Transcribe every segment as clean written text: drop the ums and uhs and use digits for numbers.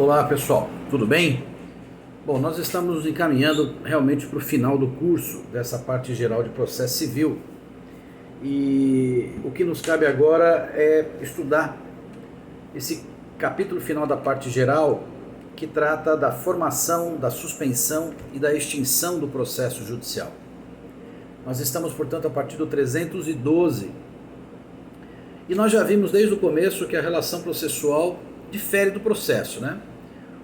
Olá pessoal, tudo bem? Bom, nós estamos nos encaminhando realmente para o final do curso dessa parte geral de processo civil e o que nos cabe agora é estudar esse capítulo final da parte geral que trata da formação, da suspensão e da extinção do processo judicial. Nós estamos, portanto, a partir do 312 e nós já vimos desde o começo que a relação processual difere do processo, né?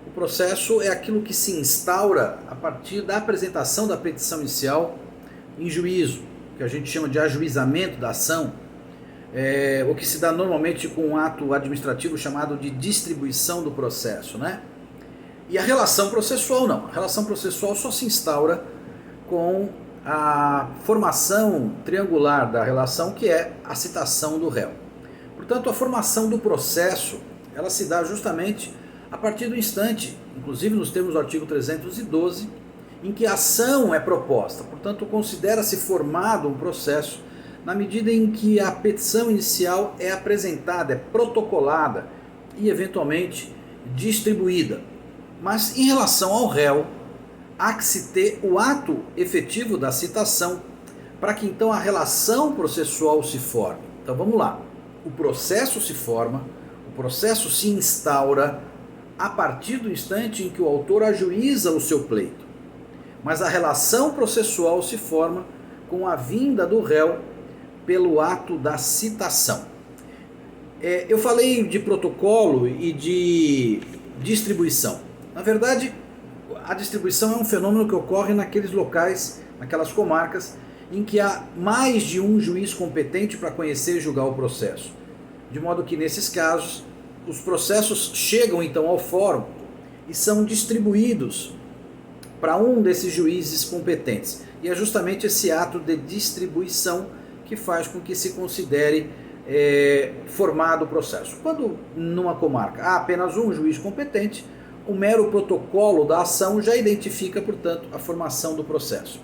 O processo é aquilo que se instaura a partir da apresentação da petição inicial em juízo, que a gente chama de ajuizamento da ação, o que se dá normalmente com um ato administrativo chamado de distribuição do processo, né? E a relação processual não. A relação processual só se instaura com a formação triangular da relação, que é a citação do réu. Portanto, a formação do processo ela se dá justamente a partir do instante, inclusive nos termos do artigo 312, em que a ação é proposta. Portanto, considera-se formado um processo na medida em que a petição inicial é apresentada, é protocolada e, eventualmente, distribuída. Mas, em relação ao réu, há que se ter o ato efetivo da citação para que, então, a relação processual se forme. Então, vamos lá. O processo se forma, o processo se instaura a partir do instante em que o autor ajuiza o seu pleito. Mas a relação processual se forma com a vinda do réu pelo ato da citação. Eu falei de protocolo e de distribuição. Na verdade, a distribuição é um fenômeno que ocorre naqueles locais, naquelas comarcas, em que há mais de um juiz competente para conhecer e julgar o processo. De modo que, nesses casos, os processos chegam então ao fórum e são distribuídos para um desses juízes competentes. E é justamente esse ato de distribuição que faz com que se considere formado o processo. Quando numa comarca há apenas um juiz competente, o mero protocolo da ação já identifica, portanto, a formação do processo.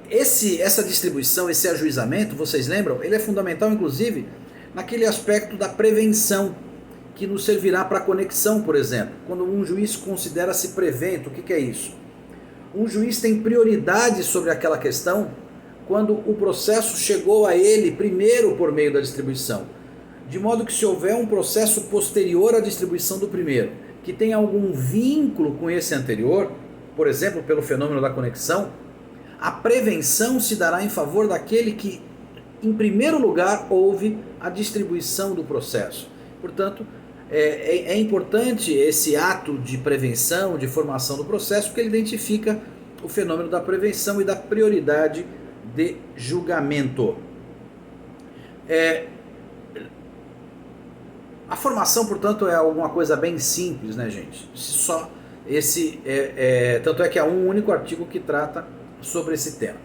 Essa distribuição, esse ajuizamento, vocês lembram? Ele é fundamental, inclusive, naquele aspecto da prevenção, que nos servirá para a conexão, por exemplo. Quando um juiz considera-se prevento, o que é isso? Um juiz tem prioridade sobre aquela questão quando o processo chegou a ele primeiro por meio da distribuição. De modo que se houver um processo posterior à distribuição do primeiro, que tem algum vínculo com esse anterior, por exemplo, pelo fenômeno da conexão, a prevenção se dará em favor daquele que, em primeiro lugar, houve a distribuição do processo. Portanto, é importante esse ato de prevenção, de formação do processo, porque ele identifica o fenômeno da prevenção e da prioridade de julgamento. A formação, portanto, é alguma coisa bem simples, né, gente? Tanto é que há um único artigo que trata sobre esse tema.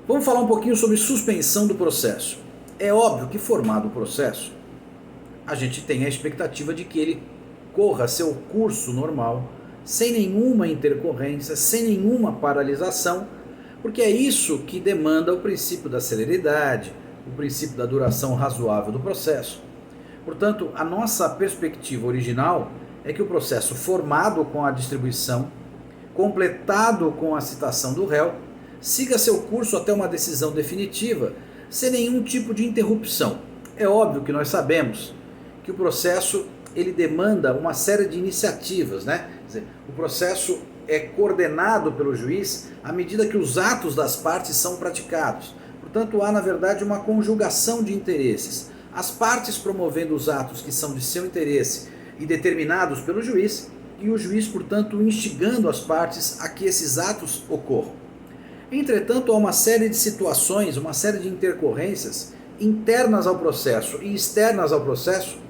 Vamos falar um pouquinho sobre suspensão do processo. É óbvio que, formado o processo, a gente tem a expectativa de que ele corra seu curso normal, sem nenhuma intercorrência, sem nenhuma paralisação, porque é isso que demanda o princípio da celeridade, o princípio da duração razoável do processo. Portanto, a nossa perspectiva original é que o processo formado com a distribuição, completado com a citação do réu, siga seu curso até uma decisão definitiva, sem nenhum tipo de interrupção. É óbvio que nós sabemos que o processo ele demanda uma série de iniciativas, né? Quer dizer, o processo é coordenado pelo juiz à medida que os atos das partes são praticados. Portanto, há, na verdade, uma conjugação de interesses. As partes promovendo os atos que são de seu interesse e determinados pelo juiz, e o juiz, portanto, instigando as partes a que esses atos ocorram. Entretanto, há uma série de situações, uma série de intercorrências internas ao processo e externas ao processo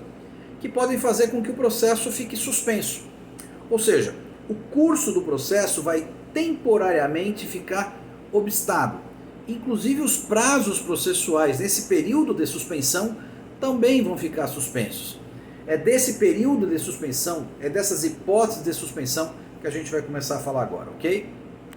que podem fazer com que o processo fique suspenso. Ou seja, o curso do processo vai temporariamente ficar obstado. Inclusive os prazos processuais nesse período de suspensão também vão ficar suspensos. É desse período de suspensão, é dessas hipóteses de suspensão que a gente vai começar a falar agora, ok?